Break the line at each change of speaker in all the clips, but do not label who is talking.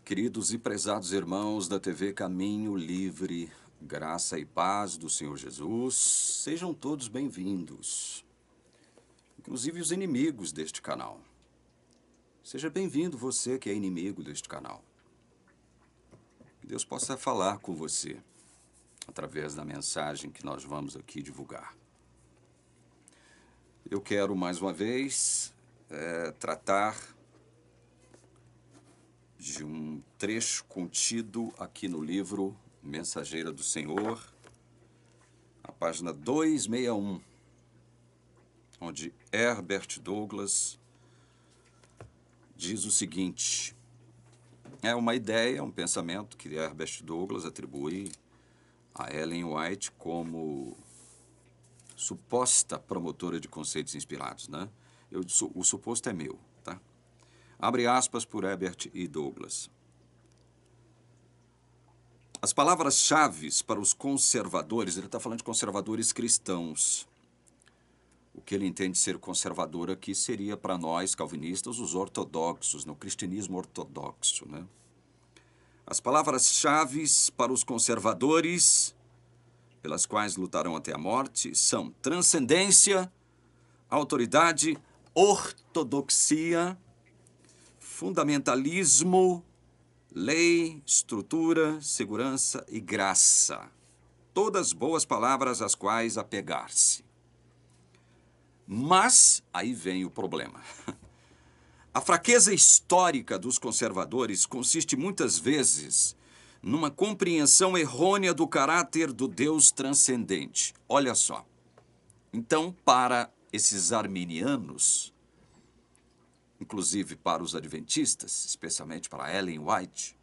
Queridos e prezados irmãos da TV Caminho Livre, graça e paz do Senhor Jesus, sejam todos bem-vindos, inclusive os inimigos deste canal. Seja bem-vindo você que é inimigo deste canal. Que Deus possa falar com você através da mensagem que nós vamos aqui divulgar. Eu quero mais uma vez tratar de um trecho contido aqui no livro Mensageira do Senhor, a página 261, onde Herbert Douglas diz o seguinte. É uma ideia, um pensamento que Herbert Douglas atribui a Ellen White como suposta promotora de conceitos inspirados, né? O suposto é meu, tá? Abre aspas por Herbert e Douglas. As palavras-chave para os conservadores, ele está falando de conservadores cristãos. O que ele entende ser conservador aqui seria para nós, calvinistas, os ortodoxos, no cristianismo ortodoxo, né? As palavras-chave para os conservadores, pelas quais lutarão até a morte, são transcendência, autoridade, ortodoxia, fundamentalismo, lei, estrutura, segurança e graça. Todas boas palavras às quais apegar-se. Mas, aí vem o problema. A fraqueza histórica dos conservadores consiste muitas vezes numa compreensão errônea do caráter do Deus transcendente. Olha só. Então, para esses arminianos, inclusive para os adventistas, especialmente para Ellen White,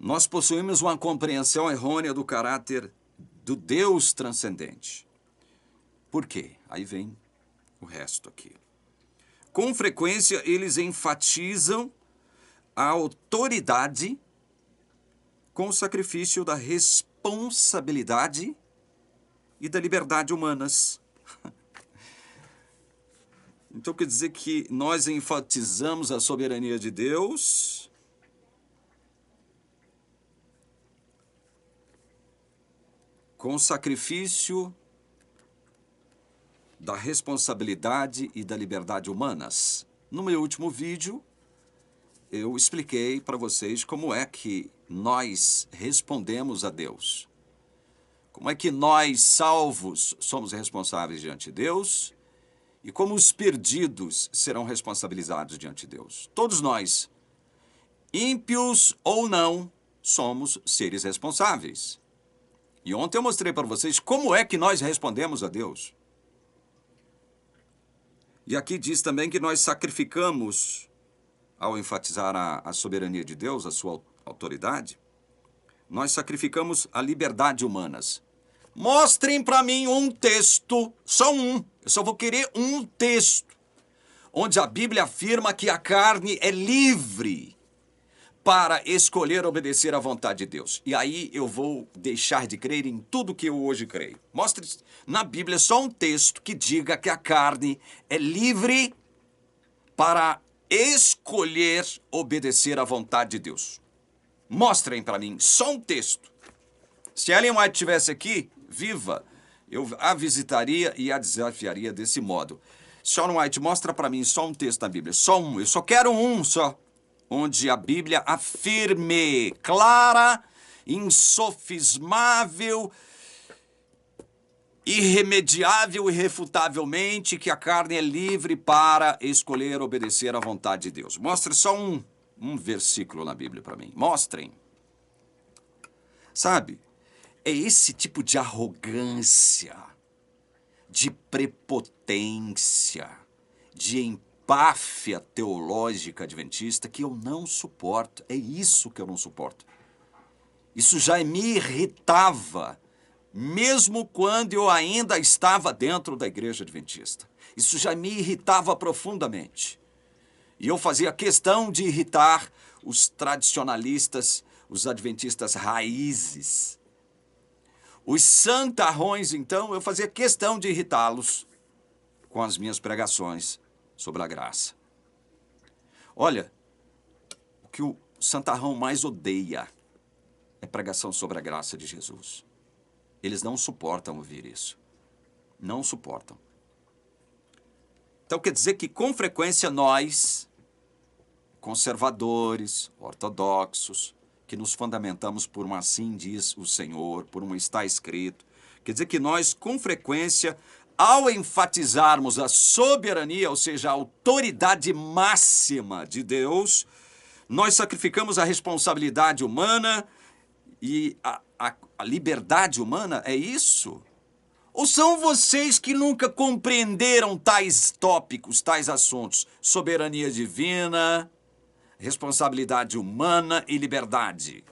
nós possuímos uma compreensão errônea do caráter do Deus transcendente. Por quê? Aí vem o resto aqui. Com frequência, eles enfatizam a autoridade com o sacrifício da responsabilidade e da liberdade humanas. Então, quer dizer que nós enfatizamos a soberania de Deus com o sacrifício da responsabilidade e da liberdade humanas. No meu último vídeo, eu expliquei para vocês como é que nós respondemos a Deus. Como é que nós, salvos, somos responsáveis diante de Deus e como os perdidos serão responsabilizados diante de Deus. Todos nós, ímpios ou não, somos seres responsáveis. E ontem eu mostrei para vocês como é que nós respondemos a Deus. E aqui diz também que nós sacrificamos, ao enfatizar a soberania de Deus, a sua autoridade, nós sacrificamos a liberdade humanas. Mostrem para mim um texto, só um, eu só vou querer um texto, onde a Bíblia afirma que a carne é livre para escolher obedecer à vontade de Deus. E aí eu vou deixar de crer em tudo que eu hoje creio. Mostre na Bíblia só um texto que diga que a carne é livre para escolher obedecer à vontade de Deus. Mostrem para mim só um texto. Se Ellen White estivesse aqui, viva, eu a visitaria e a desafiaria desse modo. Ellen White, mostra para mim só um texto da Bíblia, só um, eu só quero um só, onde a Bíblia afirme, clara, insofismável, irremediável e irrefutavelmente que a carne é livre para escolher obedecer à vontade de Deus. Mostre só um versículo na Bíblia para mim. Mostrem. Sabe, é esse tipo de arrogância, de prepotência, de empáfia teológica adventista que eu não suporto. É isso que eu não suporto. Isso já me irritava, mesmo quando eu ainda estava dentro da igreja adventista. Isso já me irritava profundamente. E eu fazia questão de irritar os tradicionalistas, os adventistas raízes. Os santarrões, então, eu fazia questão de irritá-los com as minhas pregações sobre a graça. Olha, o que o santarrão mais odeia é pregação sobre a graça de Jesus. Eles não suportam ouvir isso. Não suportam. Então quer dizer que com frequência nós, conservadores, ortodoxos, que nos fundamentamos por um assim diz o Senhor, por um está escrito, quer dizer que nós com frequência, ao enfatizarmos a soberania, ou seja, a autoridade máxima de Deus, nós sacrificamos a responsabilidade humana e a liberdade humana, é isso? Ou são vocês que nunca compreenderam tais tópicos, tais assuntos? Soberania divina, responsabilidade humana e liberdade.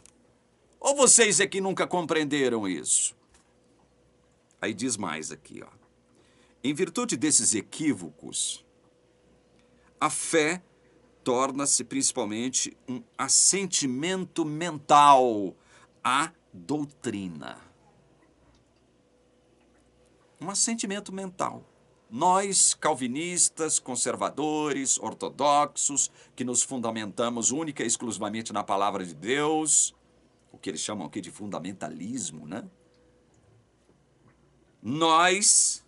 Ou vocês é que nunca compreenderam isso? Aí diz mais aqui, ó. Em virtude desses equívocos, a fé torna-se principalmente um assentimento mental à doutrina. Um assentimento mental. Nós, calvinistas, conservadores, ortodoxos, que nos fundamentamos única e exclusivamente na palavra de Deus, o que eles chamam aqui de fundamentalismo, né? Nós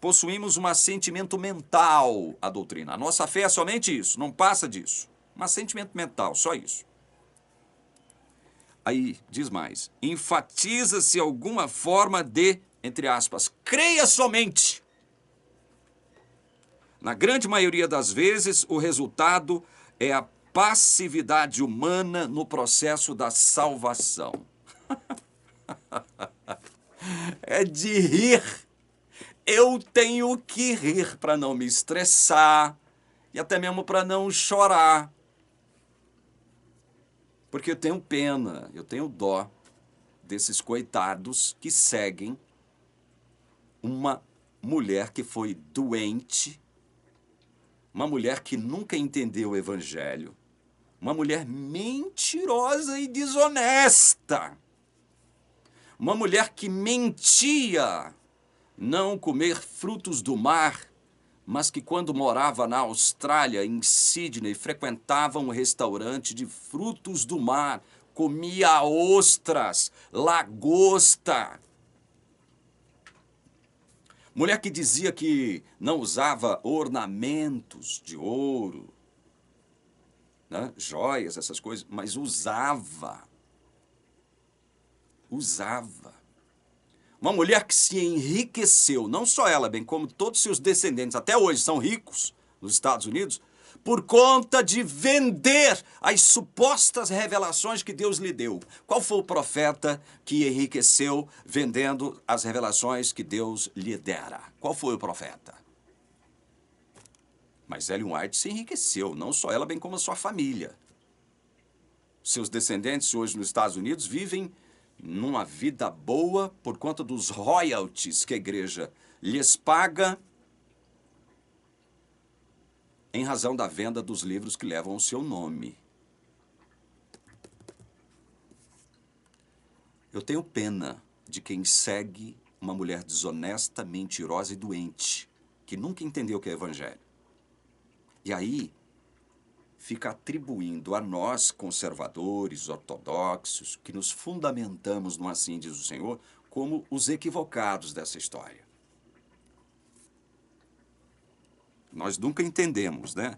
possuímos um assentimento mental à doutrina. A nossa fé é somente isso, não passa disso. Um assentimento mental, só isso. Aí diz mais, enfatiza-se alguma forma de, entre aspas, creia somente. Na grande maioria das vezes, o resultado é a passividade humana no processo da salvação. É de rir. Eu tenho que rir para não me estressar e até mesmo para não chorar. Porque eu tenho pena, eu tenho dó desses coitados que seguem uma mulher que foi doente, uma mulher que nunca entendeu o evangelho, uma mulher mentirosa e desonesta, uma mulher que mentia não comer frutos do mar, mas que quando morava na Austrália, em Sydney, frequentava um restaurante de frutos do mar, comia ostras, lagosta. Mulher que dizia que não usava ornamentos de ouro, né, joias, essas coisas, mas usava. Uma mulher que se enriqueceu, não só ela, bem como todos seus descendentes, até hoje são ricos nos Estados Unidos, por conta de vender as supostas revelações que Deus lhe deu. Qual foi o profeta que enriqueceu vendendo as revelações que Deus lhe dera? Qual foi o profeta? Mas Ellen White se enriqueceu, não só ela, bem como a sua família. Seus descendentes hoje nos Estados Unidos vivem numa vida boa por conta dos royalties que a igreja lhes paga em razão da venda dos livros que levam o seu nome. Eu tenho pena de quem segue uma mulher desonesta, mentirosa e doente, que nunca entendeu o que é evangelho. E aí fica atribuindo a nós, conservadores, ortodoxos, que nos fundamentamos no assim diz o Senhor, como os equivocados dessa história. Nós nunca entendemos, né?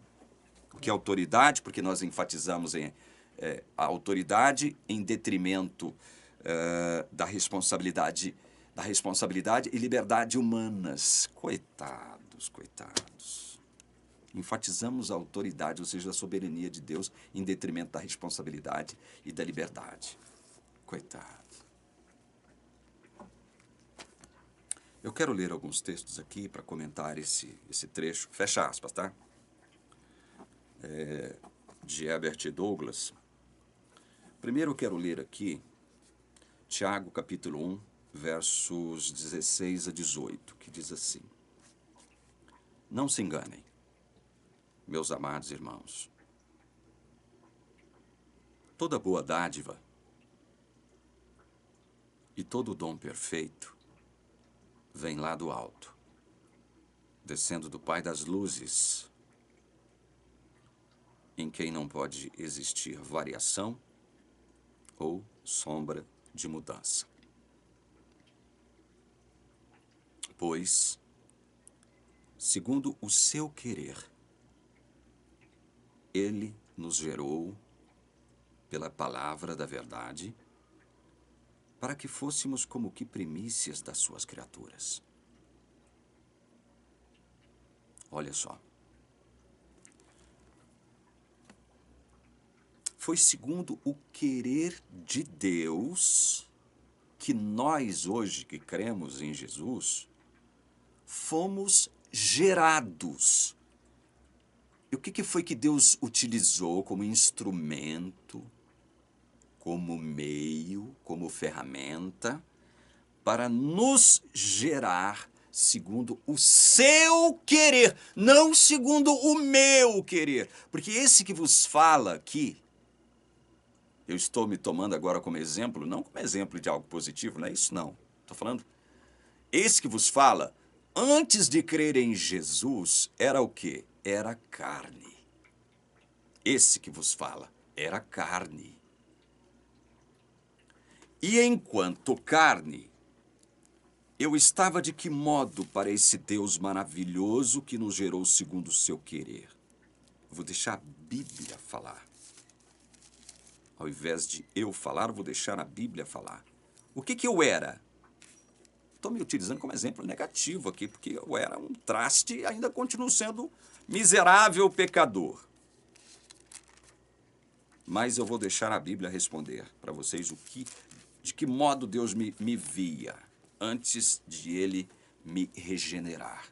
O que é autoridade, porque nós enfatizamos a autoridade em detrimento da responsabilidade e liberdade humanas. Coitados, coitados. Enfatizamos a autoridade, ou seja, a soberania de Deus, em detrimento da responsabilidade e da liberdade. Coitado. Eu quero ler alguns textos aqui para comentar esse trecho. Fecha aspas, tá? De Herbert Douglas. Primeiro eu quero ler aqui Tiago, capítulo 1, versos 16 a 18, que diz assim: Não se enganem, meus amados irmãos. Toda boa dádiva e todo dom perfeito vem lá do alto, descendo do Pai das luzes, em quem não pode existir variação ou sombra de mudança. Pois, segundo o seu querer, Ele nos gerou pela palavra da verdade, para que fôssemos como que primícias das suas criaturas. Olha só. Foi segundo o querer de Deus que nós, hoje que cremos em Jesus, fomos gerados. E o que foi que Deus utilizou como instrumento, como meio, como ferramenta, para nos gerar segundo o seu querer, não segundo o meu querer. Porque esse que vos fala aqui, eu estou me tomando agora como exemplo, não como exemplo de algo positivo, não é isso não. Estou falando, esse que vos fala, antes de crer em Jesus, era o quê? Era carne. Esse que vos fala era carne. E enquanto carne, eu estava de que modo para esse Deus maravilhoso que nos gerou segundo o seu querer? Vou deixar a Bíblia falar. Ao invés de eu falar, vou deixar a Bíblia falar. O que eu era? Estou me utilizando como exemplo negativo aqui, porque eu era um traste e ainda continuo sendo miserável pecador. Mas eu vou deixar a Bíblia responder para vocês de que modo Deus me via antes de Ele me regenerar.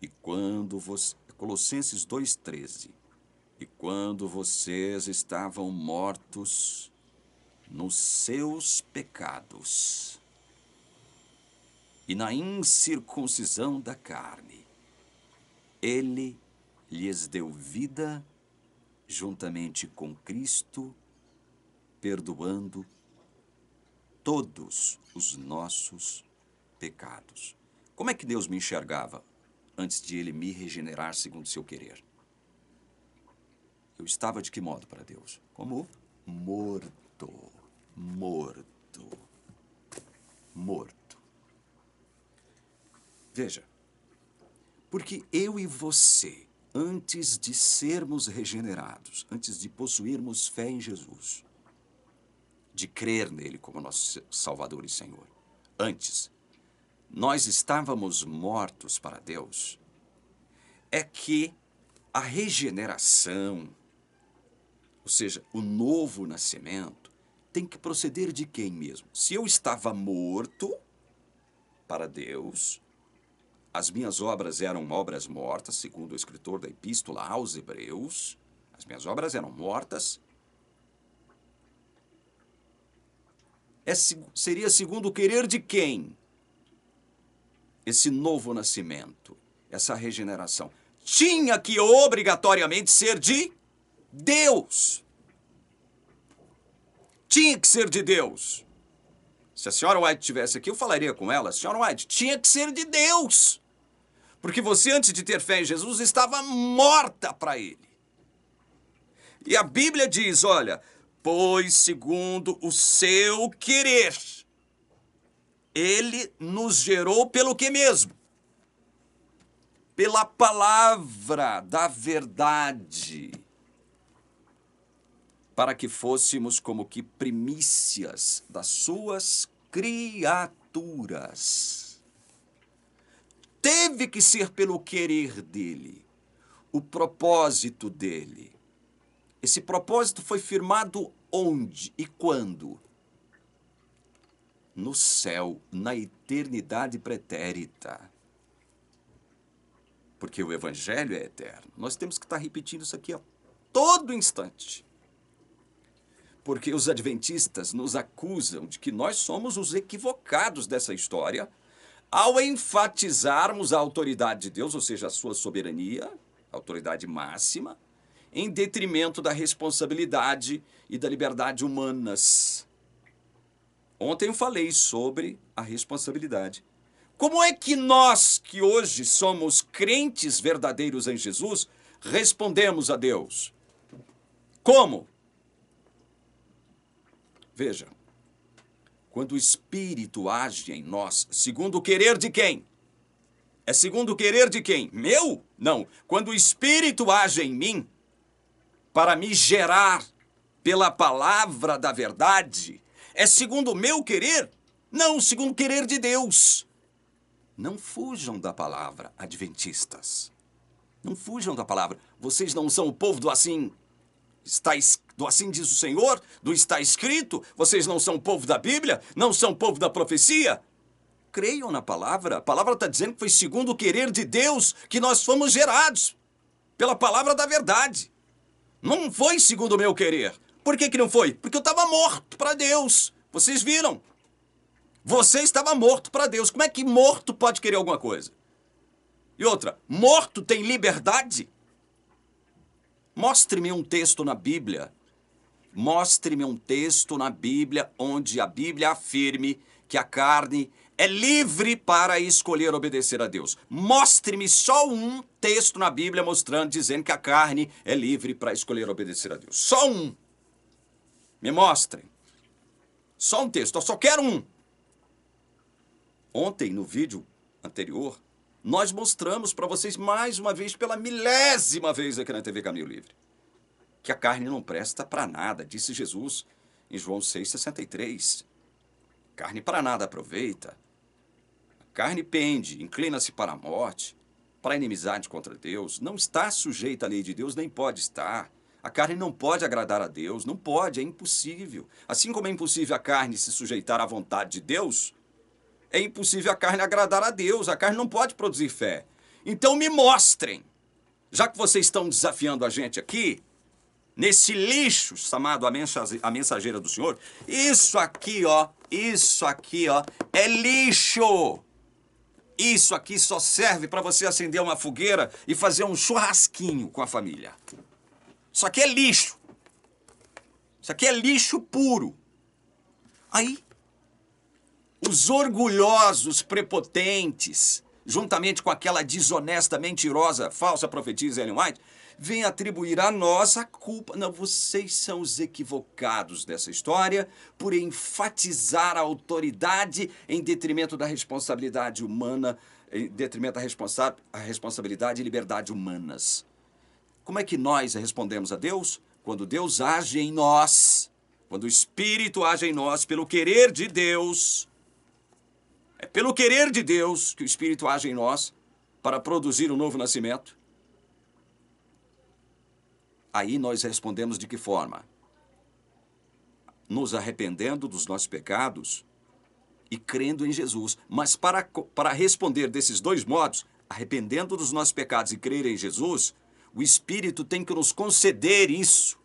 E quando você... Colossenses 2,13. E quando vocês estavam mortos nos seus pecados e na incircuncisão da carne, Ele lhes deu vida juntamente com Cristo, perdoando todos os nossos pecados. Como é que Deus me enxergava antes de Ele me regenerar segundo o seu querer? Eu estava de que modo para Deus? Como morto, morto, morto. Veja, porque eu e você, antes de sermos regenerados, antes de possuirmos fé em Jesus, de crer nele como nosso Salvador e Senhor, antes, nós estávamos mortos para Deus, é que a regeneração, ou seja, o novo nascimento, tem que proceder de quem mesmo? Se eu estava morto para Deus, as minhas obras eram obras mortas, segundo o escritor da Epístola aos Hebreus, as minhas obras eram mortas, seria segundo o querer de quem? Esse novo nascimento, essa regeneração, tinha que obrigatoriamente ser de Deus. Tinha que ser de Deus. Se a senhora White estivesse aqui, eu falaria com ela, senhora White, tinha que ser de Deus. Porque você, antes de ter fé em Jesus, estava morta para Ele. E a Bíblia diz, olha, pois segundo o seu querer, Ele nos gerou pelo que mesmo? Pela palavra da verdade, para que fôssemos como que primícias das suas criaturas. Teve que ser pelo querer dele, o propósito dele. Esse propósito foi firmado onde e quando? No céu, na eternidade pretérita. Porque o Evangelho é eterno. Nós temos que estar repetindo isso aqui a todo instante. Porque os adventistas nos acusam de que nós somos os equivocados dessa história ao enfatizarmos a autoridade de Deus, ou seja, a sua soberania, a autoridade máxima, em detrimento da responsabilidade e da liberdade humanas. Ontem eu falei sobre a responsabilidade. Como é que nós, que hoje somos crentes verdadeiros em Jesus, respondemos a Deus? Como? Veja, quando o Espírito age em nós, segundo o querer de quem? É segundo o querer de quem? Meu? Não. Quando o Espírito age em mim, para me gerar pela palavra da verdade, é segundo o meu querer? Não, segundo o querer de Deus. Não fujam da palavra, adventistas. Não fujam da palavra. Vocês não são o povo do assim, do assim diz o Senhor, do está escrito. Vocês não são o povo da Bíblia, não são o povo da profecia. Creiam na palavra. A palavra está dizendo que foi segundo o querer de Deus que nós fomos gerados. Pela palavra da verdade. Não foi segundo o meu querer. Por que não foi? Porque eu estava morto para Deus. Vocês viram? Você estava morto para Deus. Como é que morto pode querer alguma coisa? E outra, morto tem liberdade? Mostre-me um texto na Bíblia. Mostre-me um texto na Bíblia onde a Bíblia afirme que a carne é livre para escolher obedecer a Deus. Mostre-me só um texto na Bíblia mostrando, dizendo que a carne é livre para escolher obedecer a Deus. Só um. Me mostrem. Só um texto. Eu só quero um. Ontem, no vídeo anterior, nós mostramos para vocês mais uma vez, pela milésima vez aqui na TV Caminho Livre, que a carne não presta para nada, disse Jesus em João 6,63. Carne para nada aproveita. A carne pende, inclina-se para a morte, para a inimizade contra Deus. Não está sujeita à lei de Deus, nem pode estar. A carne não pode agradar a Deus, não pode, é impossível. Assim como é impossível a carne se sujeitar à vontade de Deus, é impossível a carne agradar a Deus. A carne não pode produzir fé. Então me mostrem, já que vocês estão desafiando a gente aqui, nesse lixo chamado a mensageira do Senhor, isso aqui, ó, é lixo. Isso aqui só serve para você acender uma fogueira e fazer um churrasquinho com a família. Isso aqui é lixo. Isso aqui é lixo puro. Aí, os orgulhosos, prepotentes, juntamente com aquela desonesta, mentirosa, falsa profetisa Ellen White, vêm atribuir a nós a culpa. Não, vocês são os equivocados dessa história por enfatizar a autoridade em detrimento da responsabilidade humana, em detrimento da responsabilidade e liberdade humanas. Como é que nós respondemos a Deus? Quando Deus age em nós, quando o Espírito age em nós pelo querer de Deus. É pelo querer de Deus que o Espírito age em nós para produzir um novo nascimento. Aí nós respondemos de que forma? Nos arrependendo dos nossos pecados e crendo em Jesus. Mas para responder desses dois modos, arrependendo dos nossos pecados e crer em Jesus, o Espírito tem que nos conceder isso.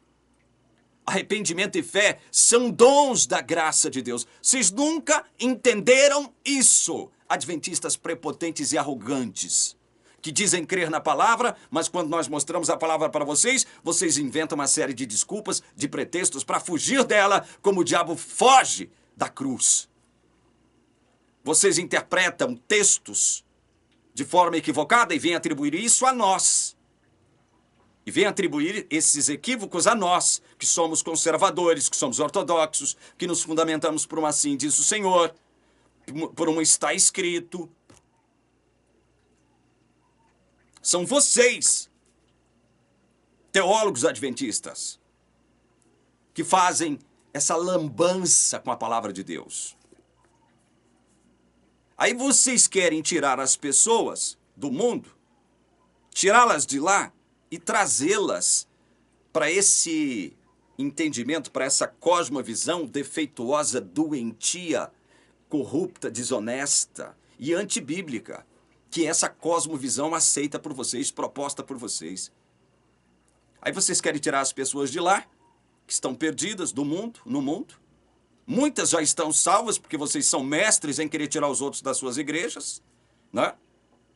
Arrependimento e fé são dons da graça de Deus. Vocês nunca entenderam isso, adventistas prepotentes e arrogantes, que dizem crer na palavra, mas quando nós mostramos a palavra para vocês, vocês inventam uma série de desculpas, de pretextos para fugir dela, como o diabo foge da cruz. Vocês interpretam textos de forma equivocada e vêm atribuir isso a nós. E vem atribuir esses equívocos a nós, que somos conservadores, que somos ortodoxos, que nos fundamentamos por uma assim diz o Senhor, por um está escrito. São vocês, teólogos adventistas, que fazem essa lambança com a palavra de Deus. Aí vocês querem tirar as pessoas do mundo, tirá-las de lá, e trazê-las para esse entendimento, para essa cosmovisão defeituosa, doentia, corrupta, desonesta e antibíblica, que essa cosmovisão aceita por vocês, proposta por vocês. Aí vocês querem tirar as pessoas de lá, que estão perdidas do mundo, no mundo. Muitas já estão salvas, porque vocês são mestres em querer tirar os outros das suas igrejas, né?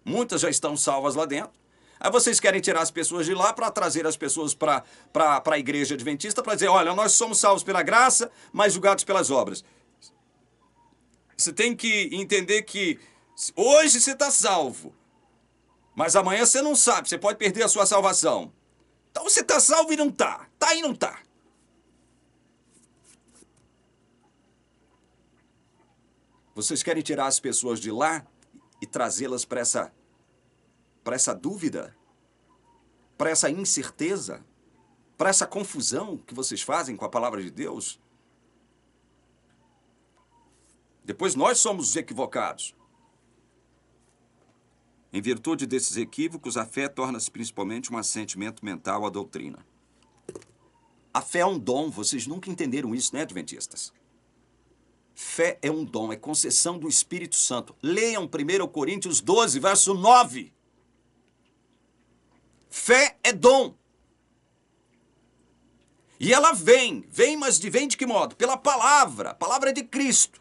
Muitas já estão salvas lá dentro. Aí vocês querem tirar as pessoas de lá para trazer as pessoas para a igreja adventista para dizer, olha, nós somos salvos pela graça, mas julgados pelas obras. Você tem que entender que hoje você está salvo, Mas amanhã você não sabe, você pode perder a sua salvação. Então você está salvo e não está. Está e não está. Vocês querem tirar as pessoas de lá e trazê-las para essa dúvida? Para essa incerteza? Para essa confusão que vocês fazem com a palavra de Deus? Depois nós somos os equivocados. Em virtude desses equívocos, a fé torna-se principalmente um assentimento mental à doutrina. A fé é um dom, vocês nunca entenderam isso, né, adventistas? Fé é um dom, é concessão do Espírito Santo. Leiam 1 Coríntios 12, verso 9. Fé é dom. E ela vem, mas vem de que modo? Pela palavra, a palavra de Cristo.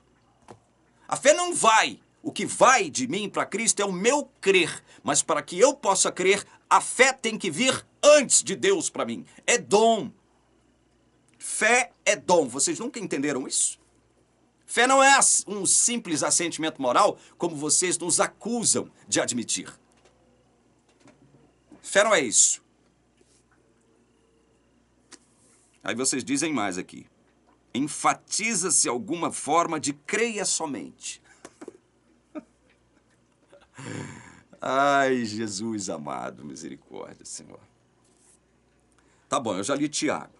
A fé não vai. O que vai de mim para Cristo é o meu crer. Mas para que eu possa crer, a fé tem que vir antes de Deus para mim. É dom. Fé é dom. Vocês nunca entenderam isso? Fé não é um simples assentimento moral, como vocês nos acusam de admitir. Fé não é isso. Aí vocês dizem mais aqui. Enfatiza-se alguma forma de creia somente. Ai, Jesus amado, misericórdia, Senhor. Tá bom, eu já li Tiago.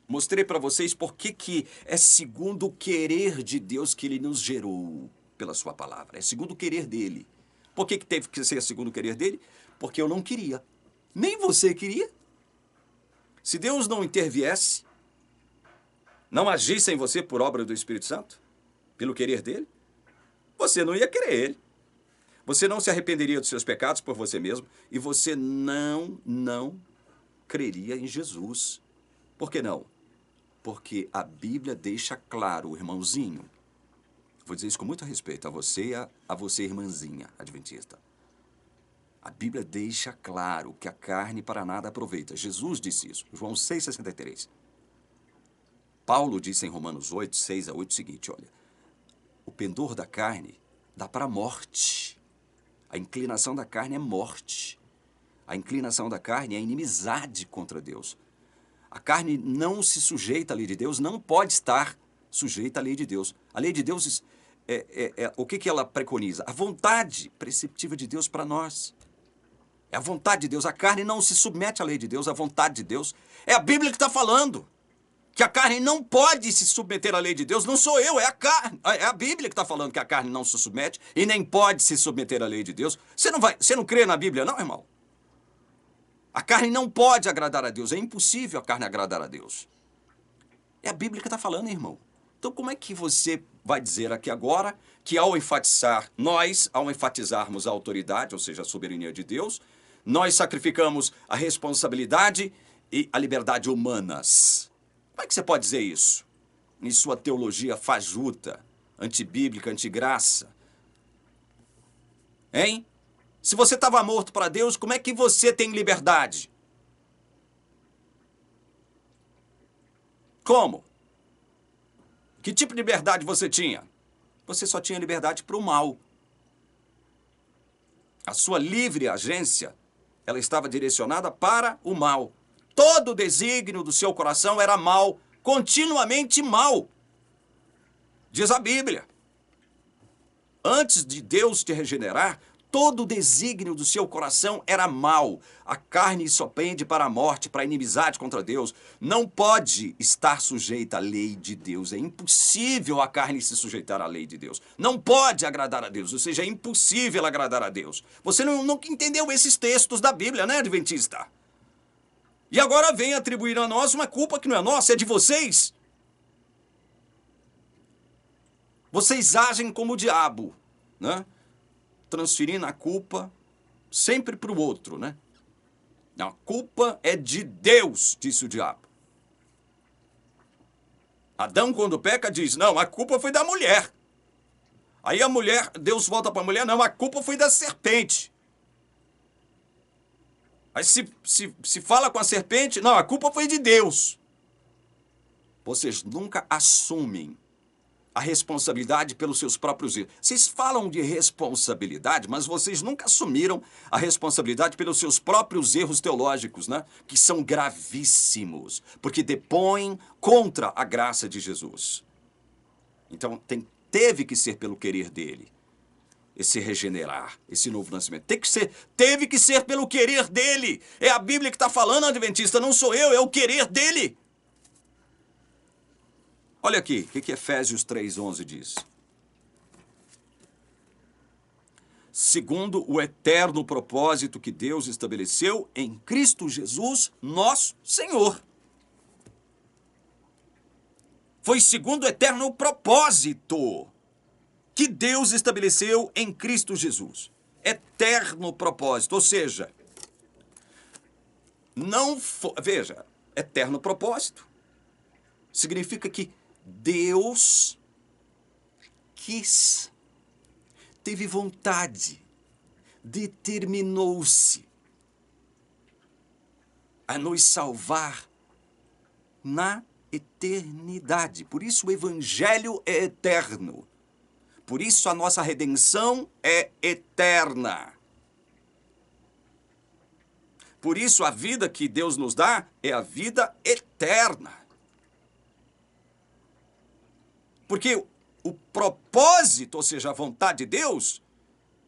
Mostrei para vocês por que é segundo o querer de Deus que Ele nos gerou pela sua palavra. É segundo o querer dEle. Por que teve que ser segundo o querer dEle? Porque eu não queria. Nem você queria. Se Deus não interviesse, não agisse em você por obra do Espírito Santo, pelo querer dEle, você não ia querer Ele. Você não se arrependeria dos seus pecados por você mesmo e você não creria em Jesus. Por que não? Porque a Bíblia deixa claro, irmãozinho, vou dizer isso com muito respeito a você irmãzinha adventista. A Bíblia deixa claro que a carne para nada aproveita. Jesus disse isso, João 6,63. Paulo disse em Romanos 8, 6 a 8 o seguinte, olha, o pendor da carne dá para a morte. A inclinação da carne é morte. A inclinação da carne é inimizade contra Deus. A carne não se sujeita à lei de Deus, não pode estar sujeita à lei de Deus. A lei de Deus, o que ela preconiza? A vontade preceptiva de Deus para nós. É a vontade de Deus. A carne não se submete à lei de Deus, à vontade de Deus. É a Bíblia que está falando. Que a carne não pode se submeter à lei de Deus. Não sou eu, é a carne. É a Bíblia que está falando que a carne não se submete e nem pode se submeter à lei de Deus. Você não crê na Bíblia, não, irmão? A carne não pode agradar a Deus. É impossível a carne agradar a Deus. É a Bíblia que está falando, irmão. Então como é que você vai dizer aqui agora que ao enfatizarmos a autoridade, ou seja, a soberania de Deus, nós sacrificamos a responsabilidade e a liberdade humanas? Como é que você pode dizer isso? Em sua teologia fajuta, antibíblica, antigraça? Hein? Se você estava morto para Deus, como é que você tem liberdade? Como? Que tipo de liberdade você tinha? Você só tinha liberdade para o mal. A sua livre agência, ela estava direcionada para o mal. Todo o desígnio do seu coração era mal, continuamente mal. Diz a Bíblia. Antes de Deus te regenerar, todo o desígnio do seu coração era mal. A carne só pende para a morte, para a inimizade contra Deus. Não pode estar sujeita à lei de Deus. É impossível a carne se sujeitar à lei de Deus. Não pode agradar a Deus, ou seja, é impossível agradar a Deus. Você nunca entendeu esses textos da Bíblia, né, adventista? E agora vem atribuir a nós uma culpa que não é nossa, é de vocês. Vocês agem como o diabo, né? Transferindo a culpa sempre para o outro, né? A culpa é de Deus, disse o diabo. Adão, quando peca, diz, não, a culpa foi da mulher. Aí a mulher, Deus volta para a mulher, não, a culpa foi da serpente. Aí se fala com a serpente, não, a culpa foi de Deus. Vocês nunca assumem a responsabilidade pelos seus próprios erros. Vocês falam de responsabilidade, mas vocês nunca assumiram a responsabilidade pelos seus próprios erros teológicos, né? Que são gravíssimos, porque depõem contra a graça de Jesus. Então, teve que ser pelo querer dele, esse regenerar, esse novo nascimento. Teve que ser pelo querer dele. É a Bíblia que está falando, Adventista, não sou eu, é o querer dele. Olha aqui, o que Efésios 3:11 diz. Segundo o eterno propósito que Deus estabeleceu em Cristo Jesus, nosso Senhor. Foi segundo o eterno propósito que Deus estabeleceu em Cristo Jesus. Eterno propósito, ou seja, veja, eterno propósito significa que Deus quis, teve vontade, determinou-se a nos salvar na eternidade. Por isso o Evangelho é eterno. Por isso a nossa redenção é eterna. Por isso a vida que Deus nos dá é a vida eterna. Porque o propósito, ou seja, a vontade de Deus,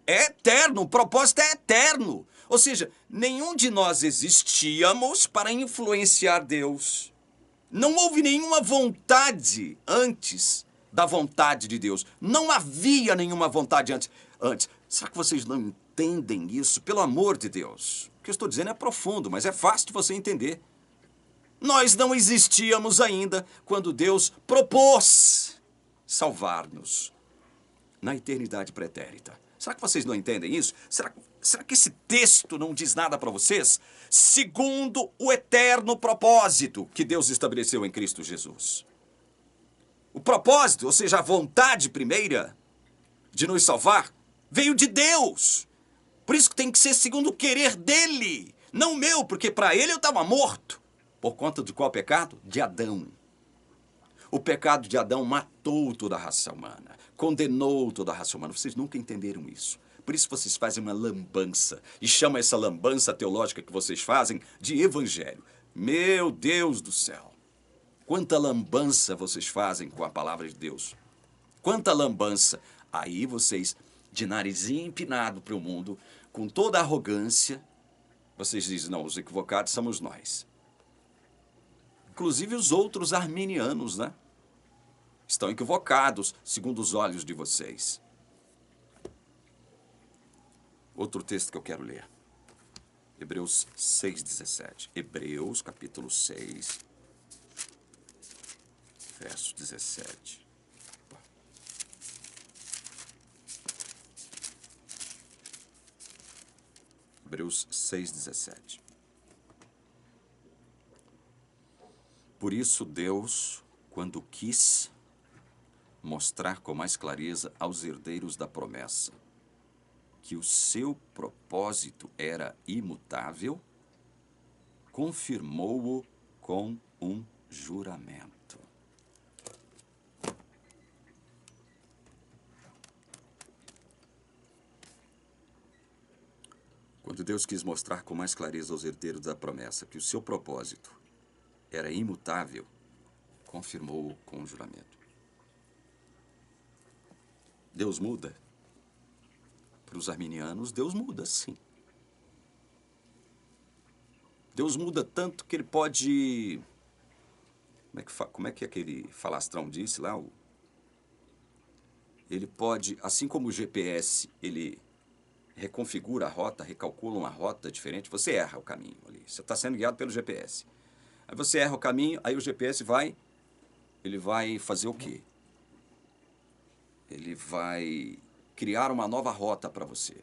é eterno, o propósito é eterno. Ou seja, nenhum de nós existíamos para influenciar Deus. Não houve nenhuma vontade antes da vontade de Deus. Não havia nenhuma vontade antes. Será que vocês não entendem isso? Pelo amor de Deus. O que eu estou dizendo é profundo, mas é fácil de você entender. Nós não existíamos ainda quando Deus propôs salvar-nos na eternidade pretérita. Será que vocês não entendem isso? Será que esse texto não diz nada para vocês? Segundo o eterno propósito que Deus estabeleceu em Cristo Jesus. O propósito, ou seja, a vontade primeira de nos salvar, veio de Deus. Por isso que tem que ser segundo o querer dele, não o meu, porque para ele eu estava morto. Por conta de qual pecado? De Adão. O pecado de Adão matou toda a raça humana, condenou toda a raça humana. Vocês nunca entenderam isso. Por isso vocês fazem uma lambança e chamam essa lambança teológica que vocês fazem de evangelho. Meu Deus do céu! Quanta lambança vocês fazem com a palavra de Deus. Quanta lambança. Aí vocês, de narizinho empinado para o mundo, com toda a arrogância, vocês dizem, não, os equivocados somos nós. Inclusive os outros arminianos, né? Estão equivocados, segundo os olhos de vocês. Outro texto que eu quero ler. Hebreus 6:17. Hebreus, capítulo 6, verso 17. Hebreus 6:17. Por isso Deus, quando quis mostrar com mais clareza aos herdeiros da promessa que o seu propósito era imutável, confirmou-o com um juramento. Quando Deus quis mostrar com mais clareza aos herdeiros da promessa que o seu propósito era imutável, confirmou-o com um juramento. Deus muda? Para os arminianos, Deus muda, sim. Deus muda tanto que ele pode... Como é que aquele falastrão disse lá? Ele pode, assim como o GPS, ele reconfigura a rota, recalcula uma rota diferente, você erra o caminho ali. Você está sendo guiado pelo GPS. Aí você erra o caminho, aí o GPS ele vai fazer o quê? Ele vai criar uma nova rota para você.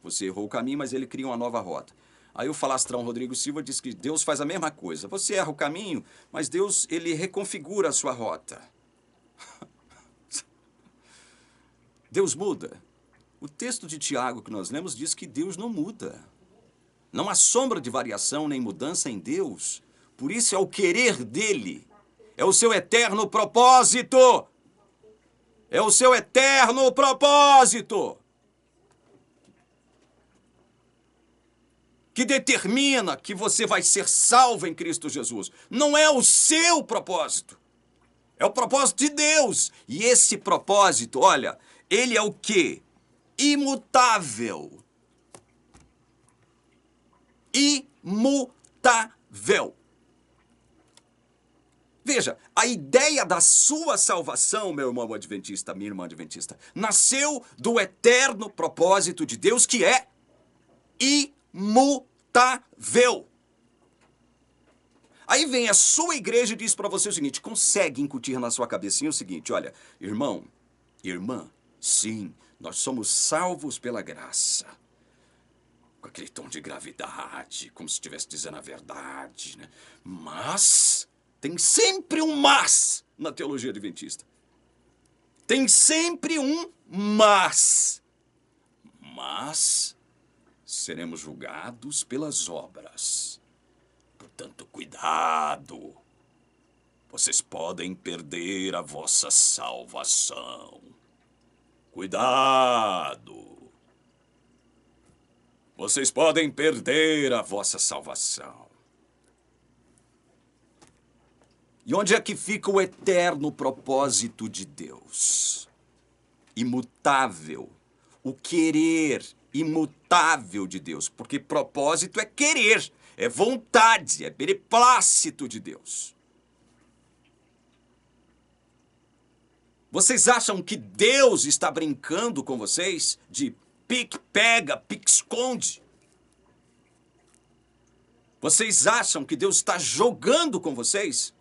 Você errou o caminho, mas ele cria uma nova rota. Aí o falastrão Rodrigo Silva diz que Deus faz a mesma coisa. Você erra o caminho, mas Deus, ele reconfigura a sua rota. Deus muda. O texto de Tiago que nós lemos diz que Deus não muda. Não há sombra de variação nem mudança em Deus. Por isso é o querer dele. É o seu eterno propósito. É o seu eterno propósito que determina que você vai ser salvo em Cristo Jesus. Não é o seu propósito. É o propósito de Deus. E esse propósito, olha, ele é o quê? Imutável. Imutável. Veja, a ideia da sua salvação, meu irmão adventista, minha irmã adventista, nasceu do eterno propósito de Deus, que é imutável. Aí vem a sua igreja e diz para você o seguinte, consegue incutir na sua cabecinha o seguinte, olha, irmão, irmã, sim, nós somos salvos pela graça. Com aquele tom de gravidade, como se estivesse dizendo a verdade, né? Mas tem sempre um mas na teologia adventista. Tem sempre um mas. Mas seremos julgados pelas obras. Portanto, cuidado. Vocês podem perder a vossa salvação. Cuidado. Vocês podem perder a vossa salvação. E onde é que fica o eterno propósito de Deus? Imutável. O querer imutável de Deus. Porque propósito é querer, é vontade, é beneplácito de Deus. Vocês acham que Deus está brincando com vocês de pique-pega, pique-esconde? Vocês acham que Deus está jogando com vocês?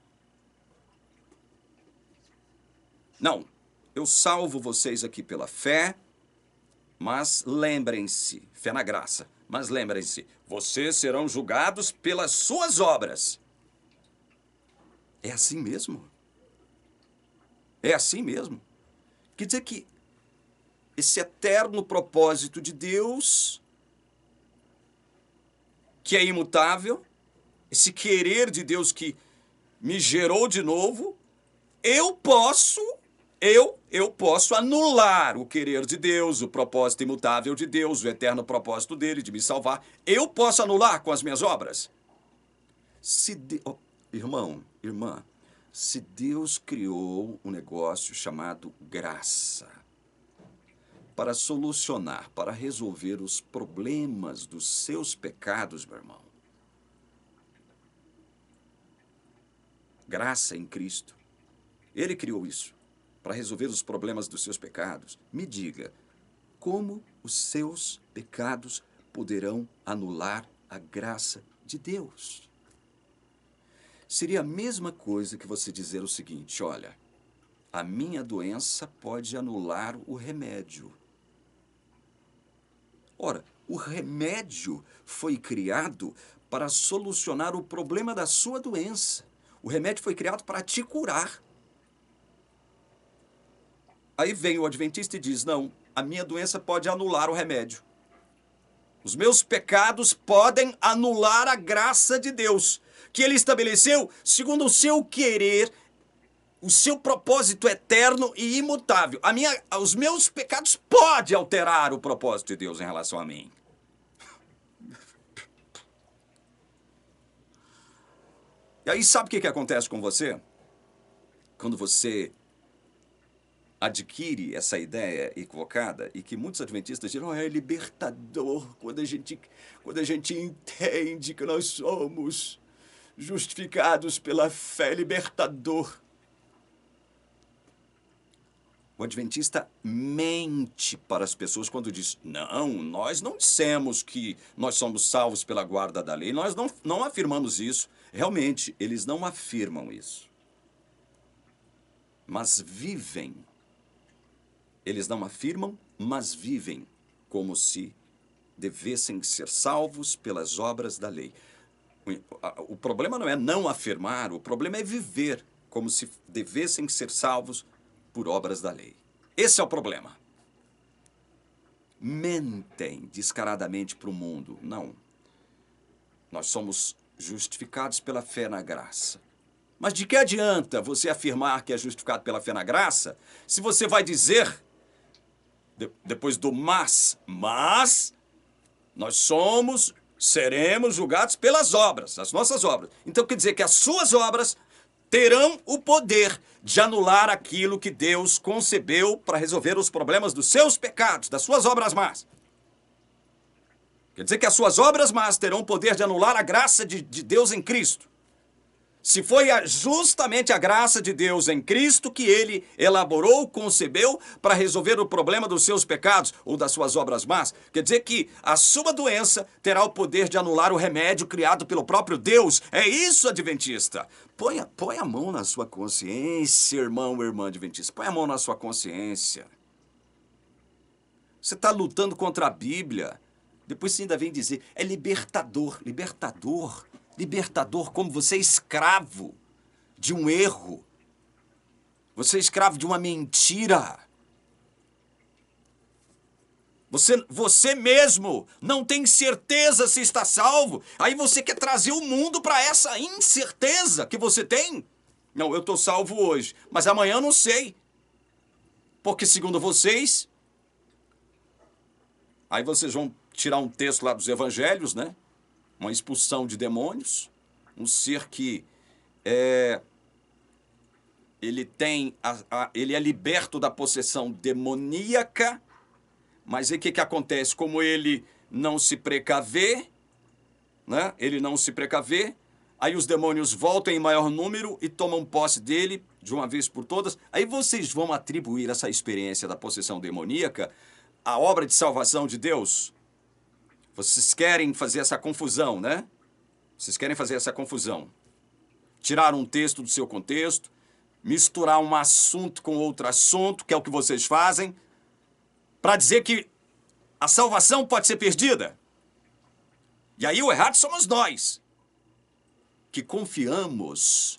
Não, eu salvo vocês aqui pela fé, mas lembrem-se, fé na graça, mas lembrem-se, vocês serão julgados pelas suas obras. É assim mesmo? É assim mesmo? Quer dizer que esse eterno propósito de Deus, que é imutável, esse querer de Deus que me gerou de novo, eu posso anular o querer de Deus, o propósito imutável de Deus, o eterno propósito dele de me salvar. Eu posso anular com as minhas obras. Irmão, irmã, se Deus criou um negócio chamado graça para solucionar, para resolver os problemas dos seus pecados, meu irmão, graça em Cristo, Ele criou isso para resolver os problemas dos seus pecados. Me diga, como os seus pecados poderão anular a graça de Deus? Seria a mesma coisa que você dizer o seguinte, olha, a minha doença pode anular o remédio. Ora, o remédio foi criado para solucionar o problema da sua doença. O remédio foi criado para te curar. Aí vem o adventista e diz, não, a minha doença pode anular o remédio. Os meus pecados podem anular a graça de Deus, que Ele estabeleceu segundo o seu querer, o seu propósito eterno e imutável. Os meus pecados podem alterar o propósito de Deus em relação a mim. E aí sabe o que acontece com você? Quando você adquire essa ideia equivocada e que muitos adventistas dizem, oh, é libertador quando a gente entende que nós somos justificados pela fé, libertador. O adventista mente para as pessoas quando diz, não, nós não dissemos que nós somos salvos pela guarda da lei, nós não afirmamos isso. Realmente, eles não afirmam isso. Mas vivem. Eles não afirmam, mas vivem como se devessem ser salvos pelas obras da lei. O problema não é não afirmar, o problema é viver como se devessem ser salvos por obras da lei. Esse é o problema. Mentem descaradamente para o mundo. Não. Nós somos justificados pela fé na graça. Mas de que adianta você afirmar que é justificado pela fé na graça, se você vai dizer, depois do mas nós seremos julgados pelas obras, as nossas obras. Então quer dizer que as suas obras terão o poder de anular aquilo que Deus concebeu para resolver os problemas dos seus pecados, das suas obras más. Quer dizer que as suas obras más terão o poder de anular a graça de Deus em Cristo. Se foi justamente a graça de Deus em Cristo que ele elaborou, concebeu para resolver o problema dos seus pecados ou das suas obras más, quer dizer que a sua doença terá o poder de anular o remédio criado pelo próprio Deus. É isso, adventista. Põe a mão na sua consciência, irmão ou irmã adventista. Põe a mão na sua consciência. Você está lutando contra a Bíblia. Depois você ainda vem dizer, é libertador, libertador. Libertador, como você é escravo de um erro. Você é escravo de uma mentira. Você mesmo não tem certeza se está salvo. Aí você quer trazer o mundo para essa incerteza que você tem. Não, eu estou salvo hoje, mas amanhã eu não sei. Porque segundo vocês... Aí vocês vão tirar um texto lá dos evangelhos, né? Uma expulsão de demônios, um ser que ele é liberto da possessão demoníaca, mas aí o que acontece? Como ele não se precaver, né? Ele não se precaver, aí os demônios voltam em maior número e tomam posse dele de uma vez por todas. Aí vocês vão atribuir essa experiência da possessão demoníaca à obra de salvação de Deus? Vocês querem fazer essa confusão, né? Vocês querem fazer essa confusão. Tirar um texto do seu contexto, misturar um assunto com outro assunto, que é o que vocês fazem, para dizer que a salvação pode ser perdida. E aí o errado somos nós, que confiamos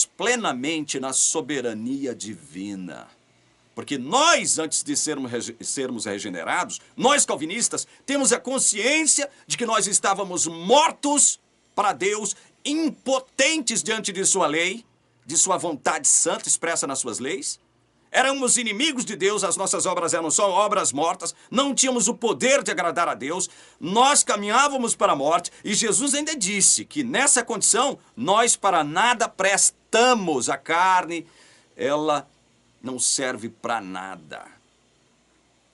plenamente na soberania divina. Porque nós, antes de sermos regenerados, nós calvinistas, temos a consciência de que nós estávamos mortos para Deus, impotentes diante de sua lei, de sua vontade santa expressa nas suas leis. Éramos inimigos de Deus, as nossas obras eram só obras mortas, não tínhamos o poder de agradar a Deus, nós caminhávamos para a morte, e Jesus ainda disse que nessa condição, nós para nada prestamos. A carne, ela não serve para nada.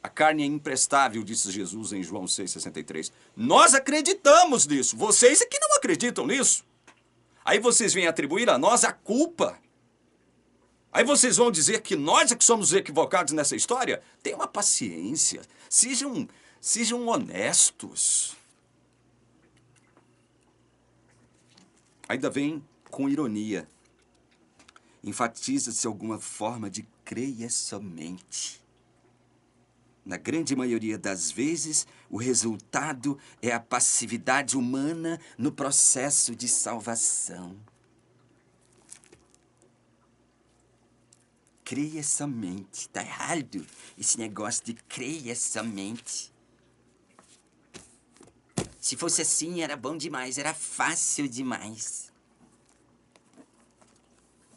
A carne é imprestável, disse Jesus em João 6,63. Nós acreditamos nisso. Vocês é que não acreditam nisso. Aí vocês vêm atribuir a nós a culpa. Aí vocês vão dizer que nós é que somos equivocados nessa história. Tenham uma paciência. Sejam honestos. Ainda vem com ironia. Enfatiza-se alguma forma de creia somente. Na grande maioria das vezes, o resultado é a passividade humana no processo de salvação. Creia somente. Está errado esse negócio de creia somente. Se fosse assim, era bom demais, era fácil demais.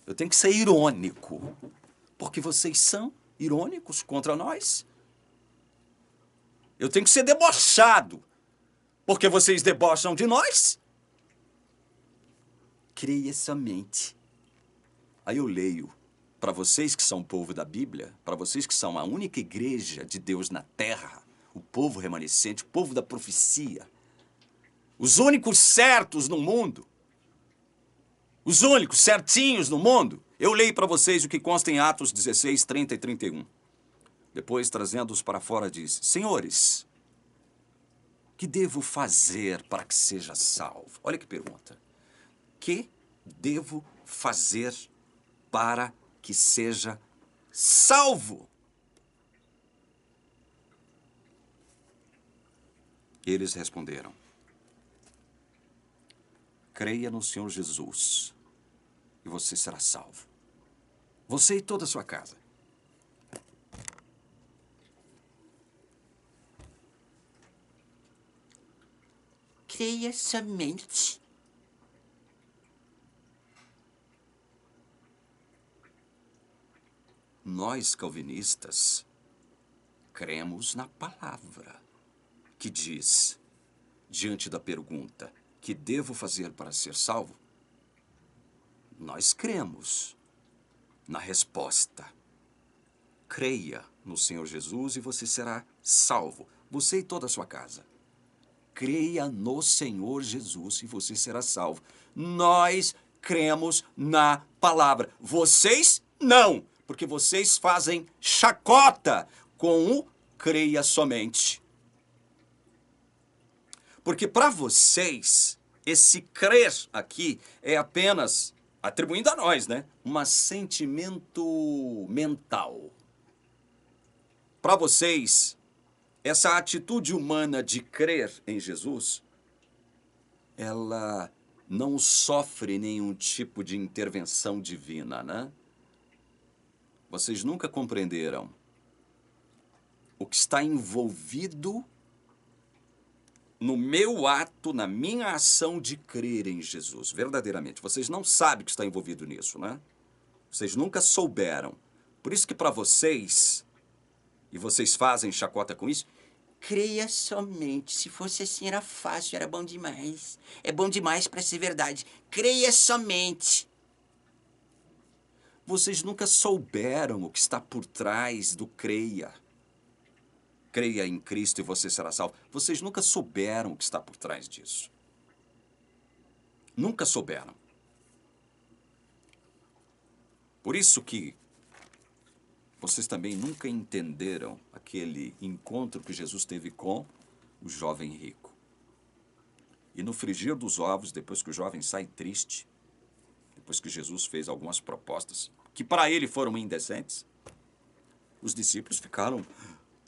Eu tenho que ser irônico, porque vocês são irônicos contra nós. Eu tenho que ser debochado, porque vocês debocham de nós. Creia somente. Aí eu leio, para vocês que são o povo da Bíblia, para vocês que são a única igreja de Deus na terra, o povo remanescente, o povo da profecia, os únicos certos no mundo, os únicos certinhos no mundo. Eu leio para vocês o que consta em Atos 16, 30 e 31. Depois, trazendo-os para fora, diz: Senhores, que devo fazer para que seja salvo? Olha que pergunta. Que devo fazer para que seja salvo? Eles responderam: creia no Senhor Jesus e você será salvo. Você e toda a sua casa. Creia somente. Nós, calvinistas, cremos na palavra, que diz, diante da pergunta, que devo fazer para ser salvo? Nós cremos na resposta. Creia no Senhor Jesus e você será salvo, você e toda a sua casa. Creia no Senhor Jesus e você será salvo. Nós cremos na palavra. Vocês não, porque vocês fazem chacota com o creia somente. Porque para vocês, esse crer aqui é apenas, atribuindo a nós, né, um sentimento mental. Para vocês, essa atitude humana de crer em Jesus, ela não sofre nenhum tipo de intervenção divina, né? Vocês nunca compreenderam o que está envolvido no meu ato, na minha ação de crer em Jesus, verdadeiramente. Vocês não sabem o que está envolvido nisso, né? Vocês nunca souberam. Por isso que para vocês, e vocês fazem chacota com isso, creia somente. Se fosse assim era fácil, era bom demais. É bom demais para ser verdade. Creia somente. Vocês nunca souberam o que está por trás do creia. Creia em Cristo e você será salvo. Vocês nunca souberam o que está por trás disso. Nunca souberam. Por isso que vocês também nunca entenderam aquele encontro que Jesus teve com o jovem rico. E no frigir dos ovos, depois que o jovem sai triste, depois que Jesus fez algumas propostas que para ele foram indecentes, os discípulos ficaram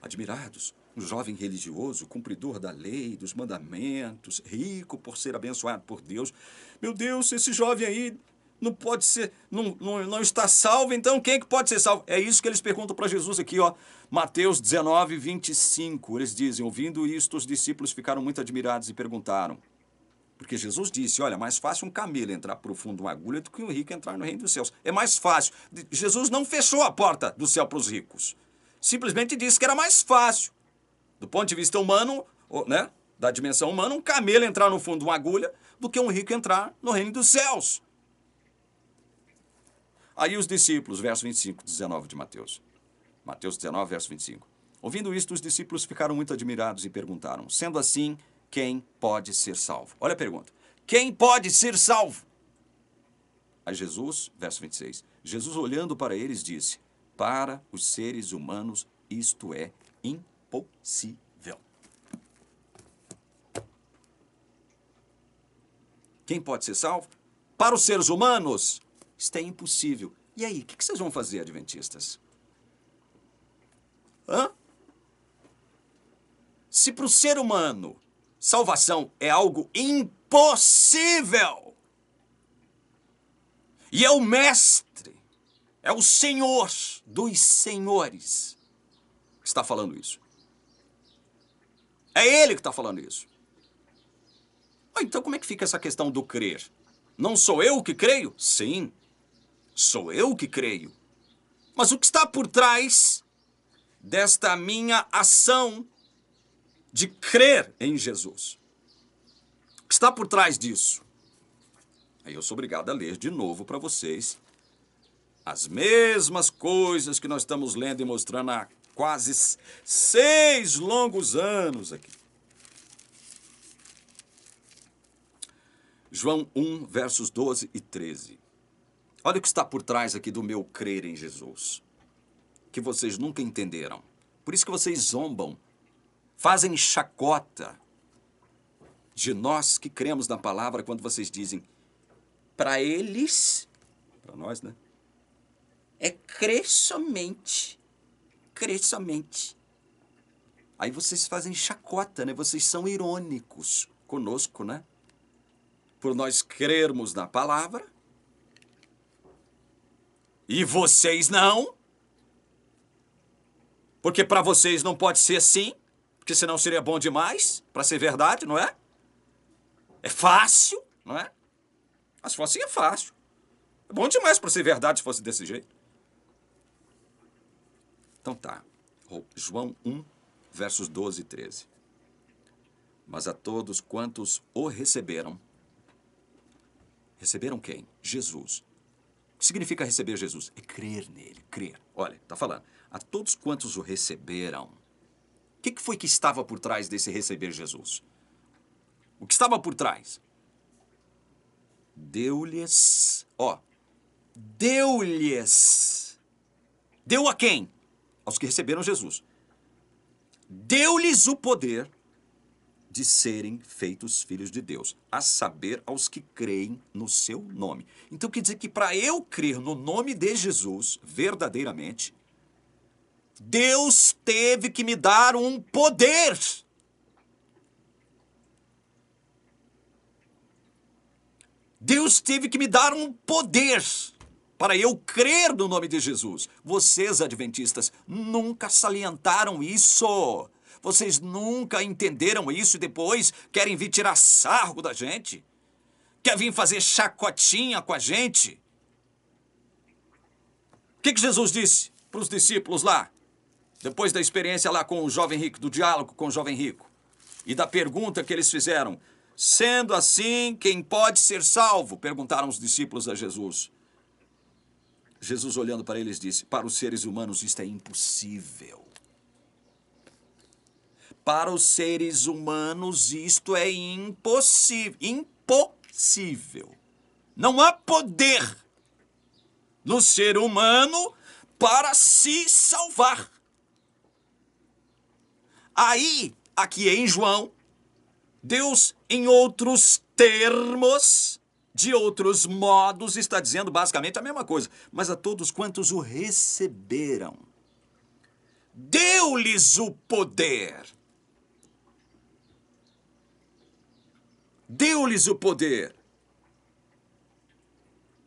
admirados. Um jovem religioso, cumpridor da lei, dos mandamentos, rico por ser abençoado por Deus. Meu Deus, esse jovem aí não pode ser, não está salvo, então quem é que pode ser salvo? É isso que eles perguntam para Jesus aqui, ó. Mateus 19, 25. Eles dizem, ouvindo isto, os discípulos ficaram muito admirados e perguntaram. Porque Jesus disse, olha, mais fácil um camelo entrar por fundo de uma agulha do que um rico entrar no reino dos céus. É mais fácil. Jesus não fechou a porta do céu para os ricos. Simplesmente disse que era mais fácil. Do ponto de vista humano, né, da dimensão humana, um camelo entrar no fundo de uma agulha do que um rico entrar no reino dos céus. Aí os discípulos, verso 25, 19 de Mateus. Mateus 19, verso 25. Ouvindo isto, os discípulos ficaram muito admirados e perguntaram, sendo assim, quem pode ser salvo? Olha a pergunta. Quem pode ser salvo? Aí Jesus, verso 26, Jesus olhando para eles disse, para os seres humanos isto é impossível. Quem pode ser salvo? Para os seres humanos, isto é impossível. E aí, o que vocês vão fazer, adventistas? Hã? Se para o ser humano salvação é algo impossível, e é o mestre, é o Senhor dos senhores que está falando isso. É ele que está falando isso. Então como é que fica essa questão do crer? Não sou eu que creio? Sim, sou eu que creio. Mas o que está por trás desta minha ação de crer em Jesus? O que está por trás disso? Aí eu sou obrigado a ler de novo para vocês as mesmas coisas que nós estamos lendo e mostrando há quase 6 longos anos aqui. João 1, versos 12 e 13. Olha o que está por trás aqui do meu crer em Jesus, que vocês nunca entenderam. Por isso que vocês zombam, fazem chacota de nós que cremos na palavra quando vocês dizem, para eles, para nós, né? É crer somente. Crer somente. Aí vocês fazem chacota, né? Vocês são irônicos conosco, né? Por nós crermos na palavra. E vocês não. Porque para vocês não pode ser assim. Porque senão seria bom demais para ser verdade, não é? É fácil, não é? Mas se fosse assim é fácil. É bom demais para ser verdade se fosse desse jeito. Então tá. João 1, versos 12 e 13. Mas a todos quantos o receberam. Receberam quem? Jesus. O que significa receber Jesus? É crer nele, crer. Olha, está falando. A todos quantos o receberam. O que foi que estava por trás desse receber Jesus? O que estava por trás? Deu-lhes, deu-lhes. Deu a quem? Aos que receberam Jesus. Deu-lhes o poder de serem feitos filhos de Deus, a saber, aos que creem no seu nome. Então quer dizer que para eu crer no nome de Jesus, verdadeiramente, Deus teve que me dar um poder. Deus teve que me dar um poder para eu crer no nome de Jesus. Vocês, adventistas, nunca salientaram isso. Vocês nunca entenderam isso e depois querem vir tirar sarro da gente? Quer vir fazer chacotinha com a gente? O que Jesus disse para os discípulos lá? Depois da experiência lá com o jovem rico, do diálogo com o jovem rico. E da pergunta que eles fizeram. Sendo assim, quem pode ser salvo? Perguntaram os discípulos a Jesus. Jesus, olhando para eles, disse, para os seres humanos isto é impossível. Para os seres humanos isto é impossível. Impossível. Não há poder no ser humano para se salvar. Aí, aqui em João, Deus, em outros termos, de outros modos, está dizendo basicamente a mesma coisa. Mas a todos quantos o receberam, deu-lhes o poder. Deu-lhes o poder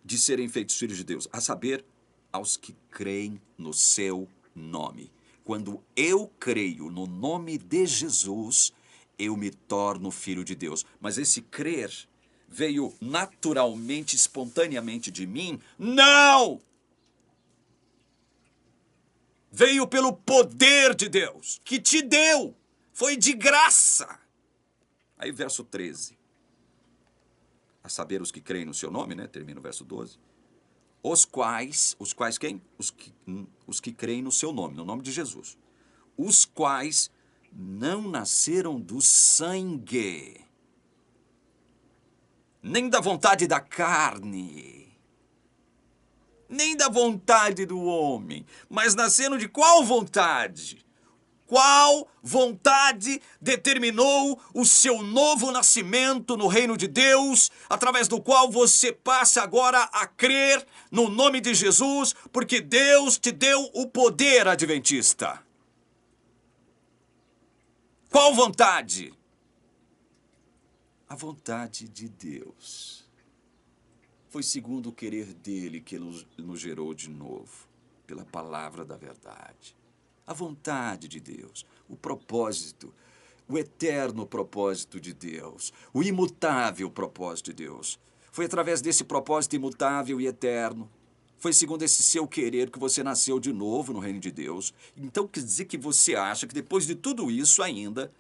de serem feitos filhos de Deus, a saber, aos que creem no seu nome. Quando eu creio no nome de Jesus, eu me torno filho de Deus. Mas esse crer veio naturalmente, espontaneamente de mim? Não! Veio pelo poder de Deus, que te deu. Foi de graça. Aí verso 13. A saber, os que creem no seu nome, né? Termina o verso 12. Os quais quem? Os que creem no seu nome, no nome de Jesus. Os quais não nasceram do sangue, nem da vontade da carne, nem da vontade do homem, mas nasceram de qual vontade? Qual vontade determinou o seu novo nascimento no reino de Deus, através do qual você passa agora a crer no nome de Jesus, porque Deus te deu o poder, adventista. Qual vontade? A vontade de Deus. Foi segundo o querer dele que nos gerou de novo, pela palavra da verdade. A vontade de Deus, o propósito, o eterno propósito de Deus, o imutável propósito de Deus. Foi através desse propósito imutável e eterno, foi segundo esse seu querer que você nasceu de novo no reino de Deus. Então quer dizer que você acha que depois de tudo isso ainda,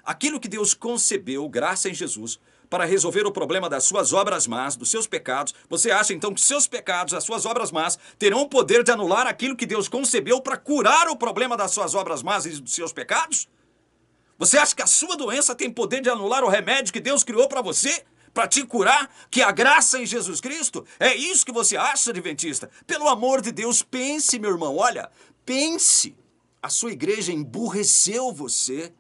aquilo que Deus concebeu, graça em Jesus, para resolver o problema das suas obras más, dos seus pecados, você acha então que seus pecados, as suas obras más, terão o poder de anular aquilo que Deus concebeu para curar o problema das suas obras más e dos seus pecados? Você acha que a sua doença tem poder de anular o remédio que Deus criou para você? Para te curar? Que a graça em Jesus Cristo? É isso que você acha, adventista? Pelo amor de Deus, pense, meu irmão, olha, pense. A sua igreja emburreceu você.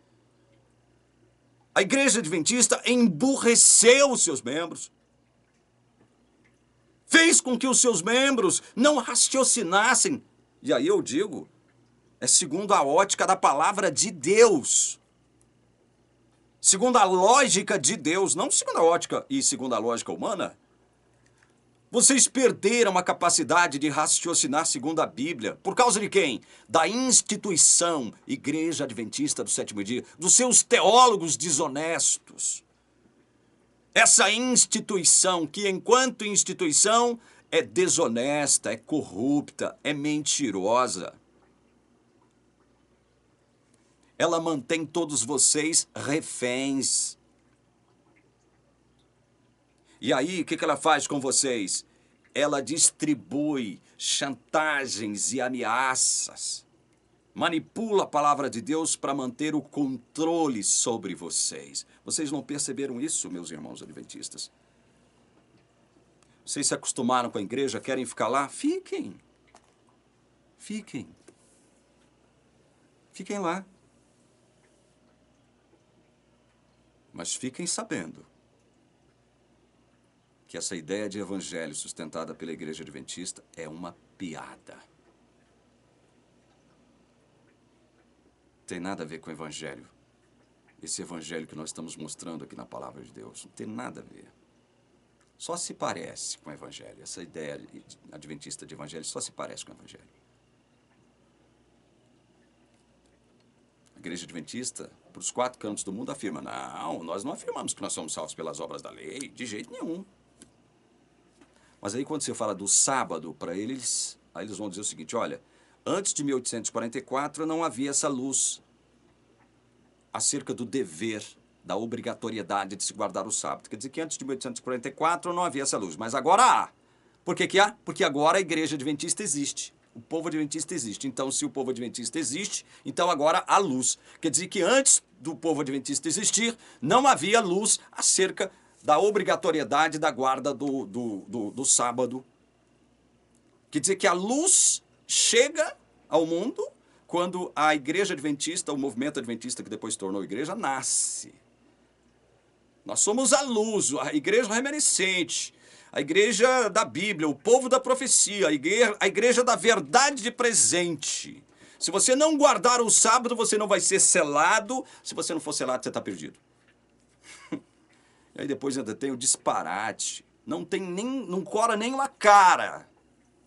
A igreja adventista emburreceu os seus membros. Fez com que os seus membros não raciocinassem. E aí eu digo, é segundo a ótica da palavra de Deus. Segundo a lógica de Deus, não segundo a ótica e segundo a lógica humana. Vocês perderam a capacidade de raciocinar segundo a Bíblia. Por causa de quem? Da instituição Igreja Adventista do Sétimo Dia, dos seus teólogos desonestos. Essa instituição que, enquanto instituição, é desonesta, é corrupta, é mentirosa. ela mantém todos vocês reféns. E aí, o que ela faz com vocês? Ela distribui chantagens e ameaças. Manipula a palavra de Deus para manter o controle sobre vocês. Vocês não perceberam isso, meus irmãos adventistas? Vocês se acostumaram com a igreja, querem ficar lá? Fiquem. Fiquem. Fiquem lá. Mas fiquem sabendo que essa ideia de evangelho sustentada pela igreja adventista é uma piada. Tem nada a ver com o evangelho. Esse evangelho que nós estamos mostrando aqui na palavra de Deus, não tem nada a ver. Só se parece com o evangelho. Essa ideia adventista de evangelho só se parece com o evangelho. A igreja adventista, para os 4 cantos do mundo, afirma, não, nós não afirmamos que nós somos salvos pelas obras da lei, de jeito nenhum. Mas aí quando você fala do sábado para eles, aí eles vão dizer o seguinte, olha, antes de 1844 não havia essa luz acerca do dever, da obrigatoriedade de se guardar o sábado. Quer dizer que antes de 1844 não havia essa luz, mas agora há. Por que há? Porque agora a igreja adventista existe. O povo adventista existe. Então, se o povo adventista existe, então agora há luz. Quer dizer que antes do povo adventista existir, não havia luz acerca da obrigatoriedade da guarda do sábado. Quer dizer que a luz chega ao mundo quando a igreja adventista, o movimento adventista que depois se tornou igreja, nasce. Nós somos a luz, a igreja remanescente, a igreja da Bíblia, o povo da profecia, a igreja da verdade presente. Se você não guardar o sábado, você não vai ser selado. Se você não for selado, você está perdido. E aí depois ainda tem o disparate. Não cora nem uma cara.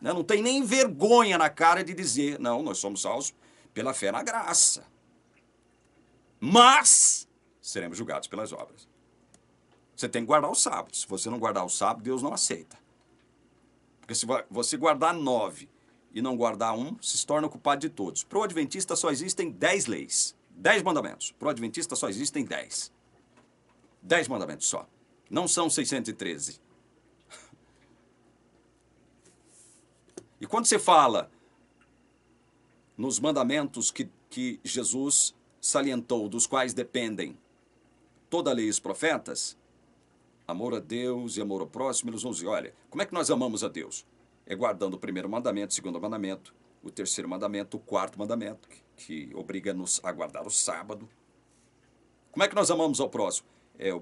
Né? Não tem nem vergonha na cara de dizer, não, nós somos salvos pela fé na graça. Mas seremos julgados pelas obras. Você tem que guardar o sábado. Se você não guardar o sábado, Deus não aceita. Porque se você guardar 9 e não guardar um, se torna culpado de todos. Para o adventista só existem 10 leis. 10 mandamentos. Para o adventista só existem 10. 10 mandamentos só. Não são 613. E quando você fala nos mandamentos que Jesus salientou, dos quais dependem toda a lei e os profetas, amor a Deus e amor ao próximo, eles vão dizer, olha, como é que nós amamos a Deus? É guardando o primeiro mandamento, o segundo mandamento, o terceiro mandamento, o quarto mandamento, que obriga-nos a guardar o sábado. Como é que nós amamos ao próximo? É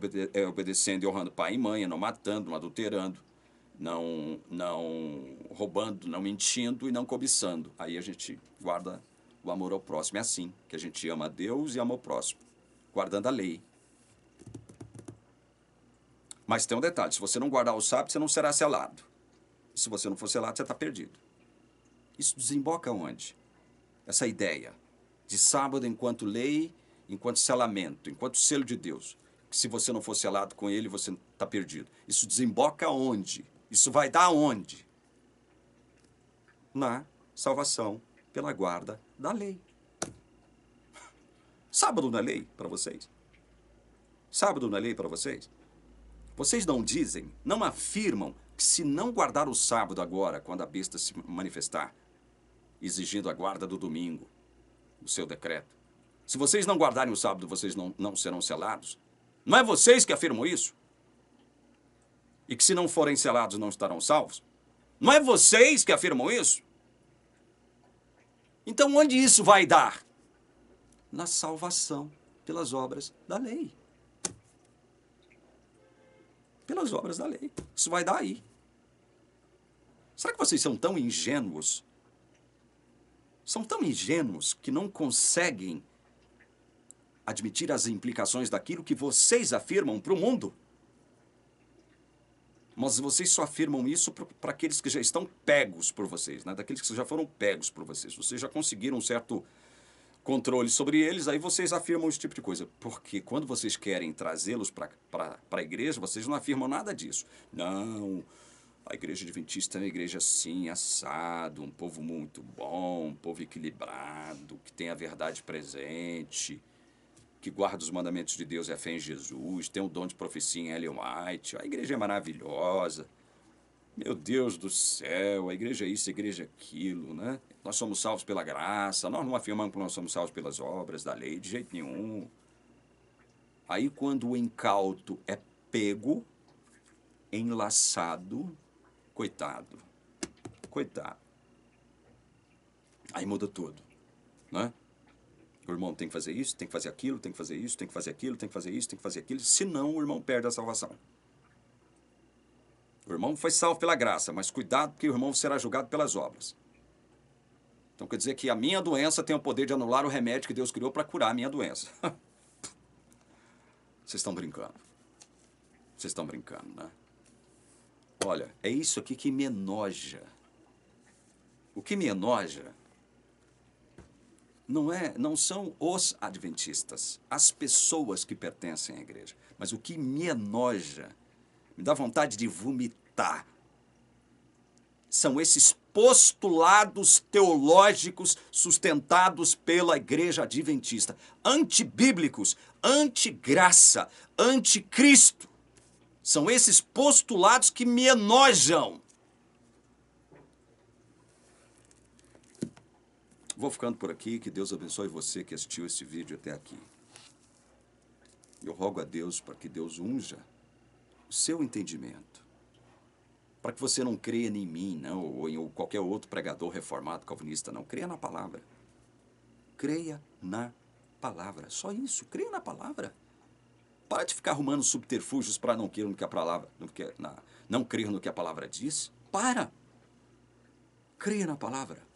obedecendo e honrando pai e mãe, não matando, não adulterando, não roubando, não mentindo e não cobiçando. Aí a gente guarda o amor ao próximo. É assim que a gente ama a Deus e ama o próximo, guardando a lei. Mas tem um detalhe, se você não guardar o sábado, você não será selado. Se você não for selado, você está perdido. Isso desemboca onde? Essa ideia de sábado enquanto lei, enquanto selamento, enquanto selo de Deus. Que se você não for selado com ele, você está perdido. Isso desemboca onde? Isso vai dar onde? Na salvação pela guarda da lei. Sábado não é lei para vocês? Sábado não é lei para vocês? Vocês não dizem, não afirmam que se não guardar o sábado agora, quando a besta se manifestar, exigindo a guarda do domingo, o seu decreto, se vocês não guardarem o sábado, vocês não serão selados? Não é vocês que afirmam isso? E que se não forem selados, não estarão salvos? Não é vocês que afirmam isso? Então, onde isso vai dar? Na salvação pelas obras da lei. Pelas obras da lei. Isso vai dar aí. Será que vocês são tão ingênuos? São tão ingênuos que não conseguem admitir as implicações daquilo que vocês afirmam para o mundo? Mas vocês só afirmam isso para aqueles que já estão pegos por vocês, né? Daqueles que já foram pegos por vocês. Vocês já conseguiram um certo controle sobre eles, aí vocês afirmam esse tipo de coisa. Porque quando vocês querem trazê-los para a igreja, vocês não afirmam nada disso. Não, A igreja adventista é uma igreja assim, assado, um povo muito bom, um povo equilibrado, que tem a verdade presente, que guarda os mandamentos de Deus e a fé em Jesus, tem o dom de profecia em Ellen White. A igreja é maravilhosa. Meu Deus do céu, a igreja é isso, a igreja é aquilo, né? Nós somos salvos pela graça, nós não afirmamos que nós somos salvos pelas obras da lei, de jeito nenhum. Aí quando o incauto é pego, enlaçado, coitado, coitado. Aí muda tudo, né? O irmão tem que fazer isso, tem que fazer aquilo, tem que fazer isso, tem que fazer aquilo, tem que fazer isso, tem que fazer aquilo, senão o irmão perde a salvação. O irmão foi salvo pela graça, mas cuidado porque o irmão será julgado pelas obras. Então quer dizer que a minha doença tem o poder de anular o remédio que Deus criou para curar a minha doença. Vocês estão brincando. Vocês estão brincando, né? Olha, é isso aqui que me enoja. O que me enoja não são os adventistas, as pessoas que pertencem à igreja. Mas o que me enoja, me dá vontade de vomitar, são esses postulados teológicos sustentados pela igreja adventista, antibíblicos, antigraça, anticristo. São esses postulados que me enojam. Vou ficando por aqui, que Deus abençoe você que assistiu esse vídeo até aqui. Eu rogo a Deus para que Deus unja o seu entendimento, para que você não creia em mim, não, ou em qualquer outro pregador reformado, calvinista, não. Creia na palavra. Creia na palavra. Só isso, creia na palavra. Para de ficar arrumando subterfúgios para não crer no que a palavra, não crer no que a palavra diz. Para. Creia na palavra.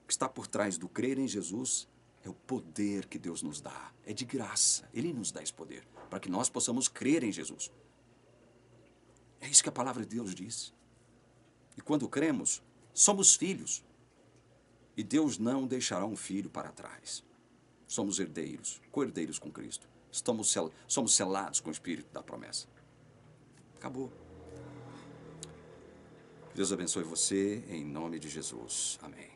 O que está por trás do crer em Jesus é o poder que Deus nos dá. É de graça. Ele nos dá esse poder para que nós possamos crer em Jesus. É isso que a palavra de Deus diz. E quando cremos, somos filhos. E Deus não deixará um filho para trás. Somos herdeiros, co-herdeiros com Cristo. Somos selados com o Espírito da promessa. Acabou. Deus abençoe você, em nome de Jesus. Amém.